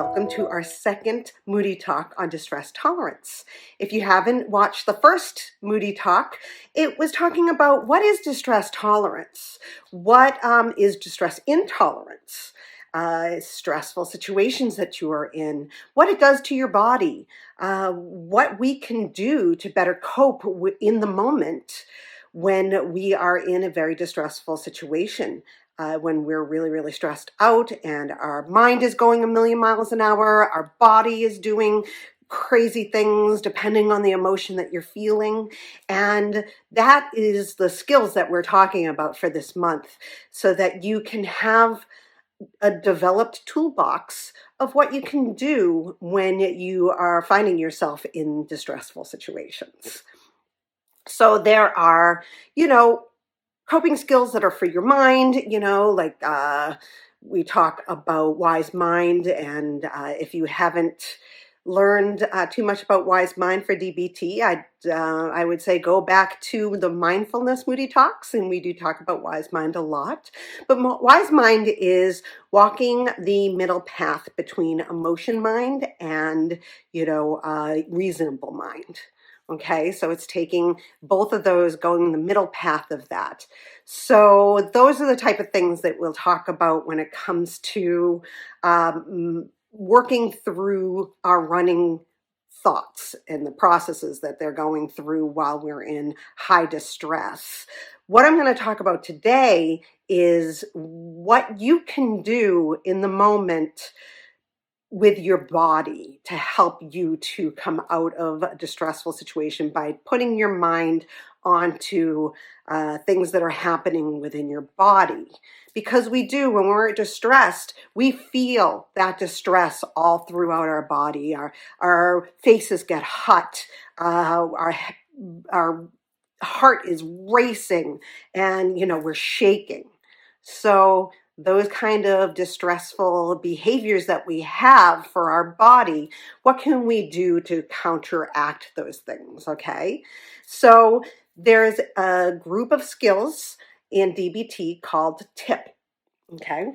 welcome to our second Moody Talk on distress tolerance. If you haven't watched the first Moody Talk, it was talking about what is distress tolerance, what is distress intolerance, stressful situations that you are in, what it does to your body, what we can do to better cope in the moment when we are in a very distressful situation. When we're really, really stressed out and our mind is going a million miles an hour, our body is doing crazy things depending on the emotion that you're feeling. And that is the skills that we're talking about for this month, so that you can have a developed toolbox of what you can do when you are finding yourself in distressful situations. So there are, coping skills that are for your mind, like we talk about Wise Mind. And if you haven't learned too much about Wise Mind for DBT, I would say go back to the mindfulness Moody Talks, and we do talk about Wise Mind a lot. But Wise Mind is walking the middle path between emotion mind and, reasonable mind. Okay, so it's taking both of those, going the middle path of that. So those are the type of things that we'll talk about when it comes to working through our running thoughts and the processes that they're going through while we're in high distress. What I'm going to talk about today is what you can do in the moment with your body to help you to come out of a distressful situation by putting your mind onto things that are happening within your body. Because we do, when we're distressed, we feel that distress all throughout our body. Our faces get hot, our heart is racing, and we're shaking. So those kind of distressful behaviors that we have for our body, what can we do to counteract those things? Okay, so there's a group of skills in DBT called T.I.P.P. Okay,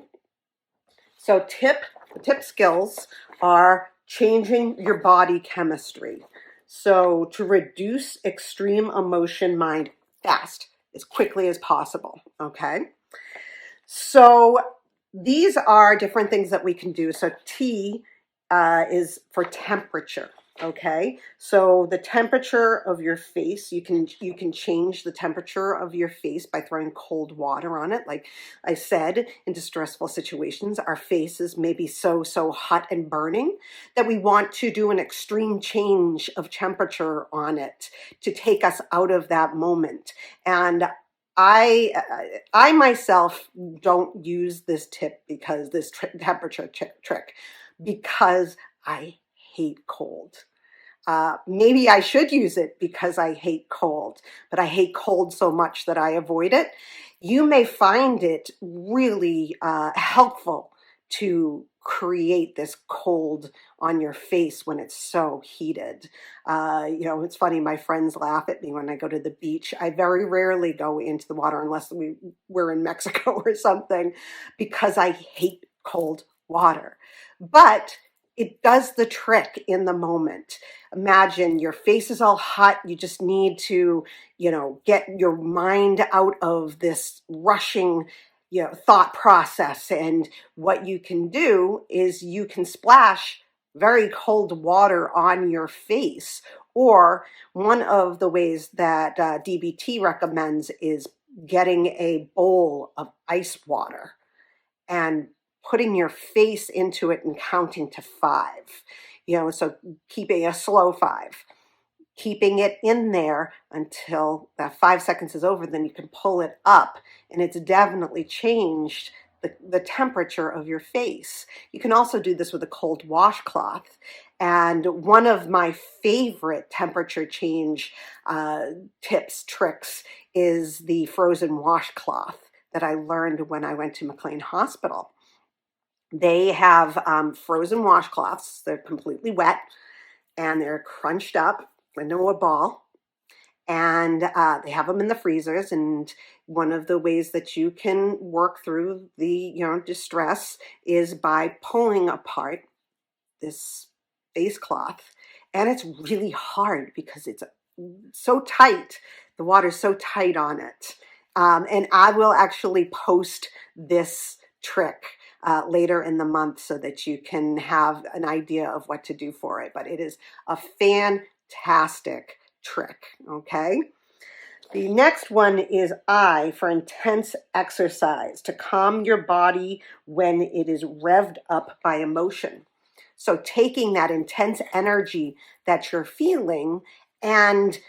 so T.I.P.P skills are changing your body chemistry. So to reduce extreme emotion mind fast, as quickly as possible. Okay. So these are different things that we can do. So T is for temperature. Okay, so the temperature of your face, you can change the temperature of your face by throwing cold water on it. Like I said, in distressful situations, our faces may be so hot and burning that we want to do an extreme change of temperature on it to take us out of that moment. And I myself don't use this tip because this temperature trick, because I hate cold. Maybe I should use it because I hate cold, but I hate cold so much that I avoid it. You may find it really helpful to create this cold on your face when it's so heated. It's funny, my friends laugh at me when I go to the beach. I very rarely go into the water unless we're in Mexico or something, because I hate cold water. But it does the trick in the moment. Imagine your face is all hot. You just need to, get your mind out of this rushing, thought process. And what you can do is you can splash very cold water on your face. Or one of the ways that DBT recommends is getting a bowl of ice water and putting your face into it and counting to 5. So keeping a slow 5, keeping it in there until that 5 seconds is over, then you can pull it up, and it's definitely changed the temperature of your face. You can also do this with a cold washcloth. And one of my favorite temperature change tricks is the frozen washcloth that I learned when I went to McLean Hospital. They have frozen washcloths. They're completely wet and they're crunched up into a ball. And they have them in the freezers. And one of the ways that you can work through the distress is by pulling apart this face cloth, and it's really hard because it's so tight. The water's so tight on it. And I will actually post this trick later in the month so that you can have an idea of what to do for it. But it is a fantastic trick, okay? The next one is I for intense exercise, to calm your body when it is revved up by emotion. So taking that intense energy that you're feeling and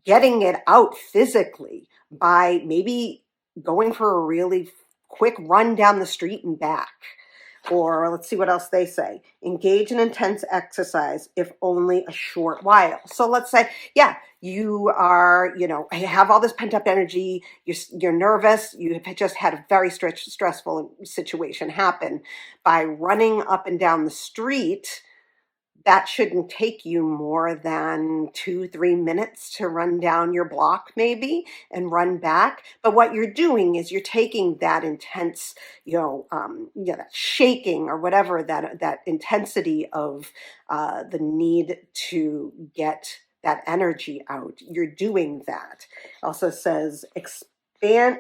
getting it out physically by maybe going for a really quick run down the street and back. Or let's see what else they say. Engage in intense exercise, if only a short while. So let's say, yeah, you are, have all this pent up energy. You're nervous. You have just had a very stressful situation happen. By running up and down the street, that shouldn't take you more than 2-3 minutes to run down your block and run back. But what you're doing is you're taking that intense, that shaking or whatever, that intensity of the need to get that energy out. You're doing that. Also says expend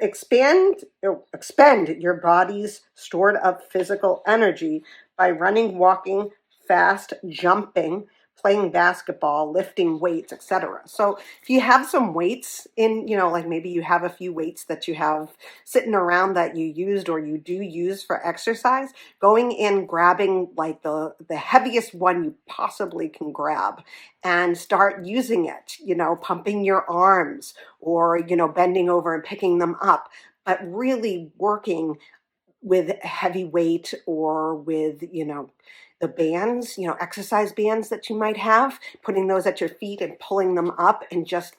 your body's stored up physical energy by running, walking, fast, jumping, playing basketball, lifting weights, etc. So if you have some weights in, like maybe you have a few weights that you have sitting around that you used or you do use for exercise, going in, grabbing like the heaviest one you possibly can grab and start using it, pumping your arms or, bending over and picking them up, but really working with heavy weight or with, the bands, exercise bands that you might have, putting those at your feet and pulling them up and just,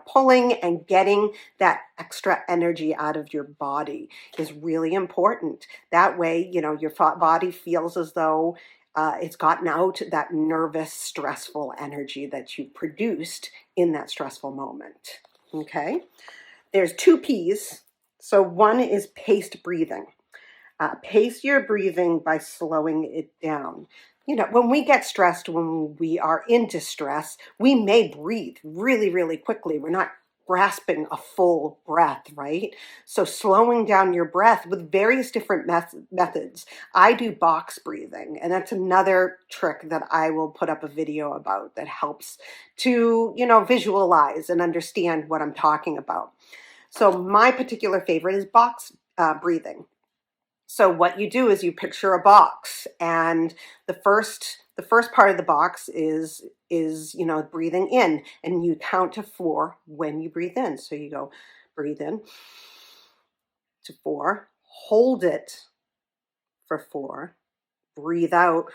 pulling and getting that extra energy out of your body is really important. That way, your body feels as though it's gotten out that nervous, stressful energy that you produced in that stressful moment. Okay. There's 2 P's. So one is paced breathing. Pace your breathing by slowing it down. When we get stressed, when we are in distress, we may breathe really, really quickly. We're not grasping a full breath, right? So slowing down your breath with various different methods. I do box breathing, and that's another trick that I will put up a video about that helps to, visualize and understand what I'm talking about. So my particular favorite is box breathing. So what you do is you picture a box, and the first part of the box is breathing in, and you count to 4 when you breathe in. So you go breathe in to 4, hold it for 4, breathe out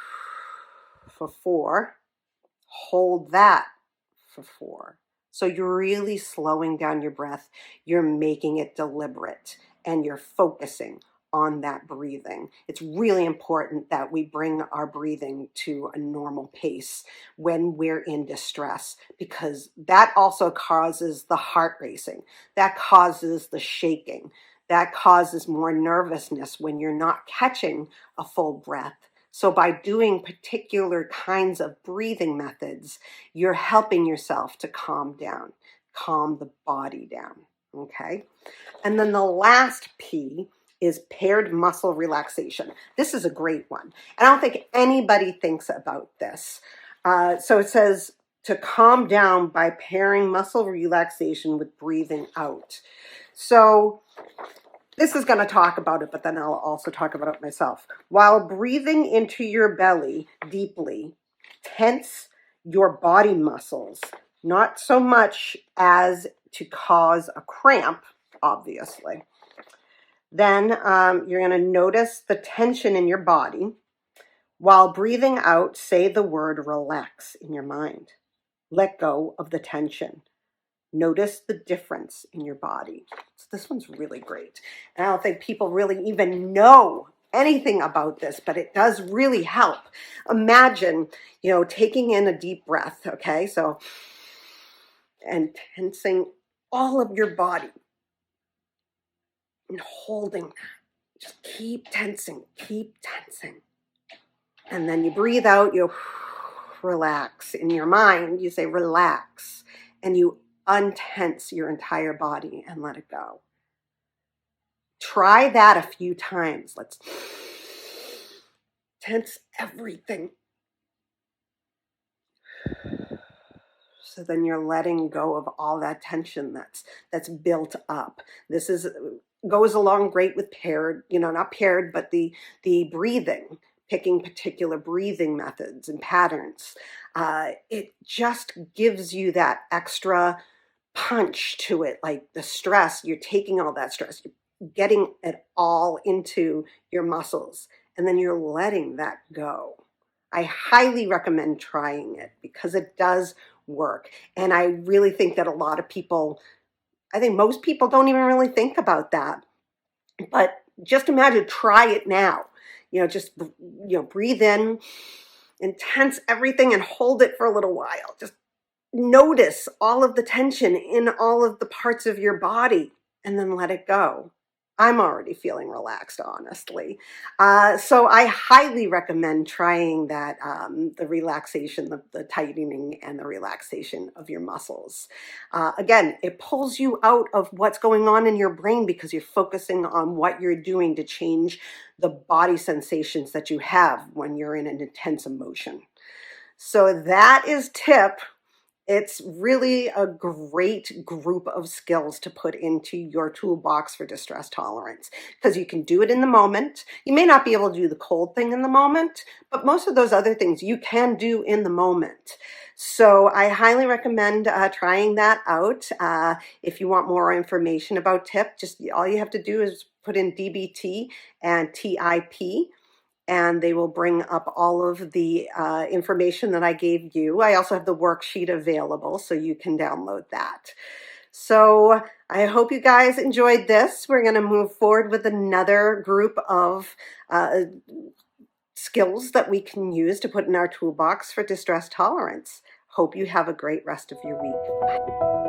for 4, hold that for 4. So you're really slowing down your breath. You're making it deliberate, and you're focusing on that breathing. It's really important that we bring our breathing to a normal pace when we're in distress, because that also causes the heart racing. That causes the shaking. That causes more nervousness when you're not catching a full breath. So by doing particular kinds of breathing methods, you're helping yourself to calm down, calm the body down, okay? And then the last P is paired muscle relaxation. This is a great one. I don't think anybody thinks about this. So it says to calm down by pairing muscle relaxation with breathing out. So this is going to talk about it, but then I'll also talk about it myself. While breathing into your belly deeply, tense your body muscles, not so much as to cause a cramp, obviously. Then you're going to notice the tension in your body. While breathing out, say the word relax in your mind. Let go of the tension. Notice the difference in your body. So this one's really great. And I don't think people really even know anything about this, but it does really help. Imagine, taking in a deep breath, okay? So, and tensing all of your body and holding that. Just keep tensing, keep tensing. And then you breathe out, you relax. In your mind, you say relax, and you untense your entire body and let it go. Try that a few times. Let's tense everything. So then you're letting go of all that tension that's built up. This is goes along great with paired, not paired, but the breathing, picking particular breathing methods and patterns. It just gives you that extra punch to it, like the stress. You're taking all that stress, you're getting it all into your muscles, and then you're letting that go. I highly recommend trying it because it does work. And I really think that a lot of people, I think most people don't even really think about that. But just imagine, try it now. Just breathe in, intense everything and hold it for a little while. Just notice all of the tension in all of the parts of your body and then let it go. I'm already feeling relaxed, honestly. So I highly recommend trying that, the relaxation, the tightening and the relaxation of your muscles. Again, it pulls you out of what's going on in your brain because you're focusing on what you're doing to change the body sensations that you have when you're in an intense emotion. So that is TIP. It's really a great group of skills to put into your toolbox for distress tolerance because you can do it in the moment. You may not be able to do the cold thing in the moment, but most of those other things you can do in the moment. So I highly recommend trying that out. If you want more information about TIP, just all you have to do is put in DBT and T.I.P., and they will bring up all of the information that I gave you. I also have the worksheet available, so you can download that. So I hope you guys enjoyed this. We're going to move forward with another group of skills that we can use to put in our toolbox for distress tolerance. Hope you have a great rest of your week. Bye.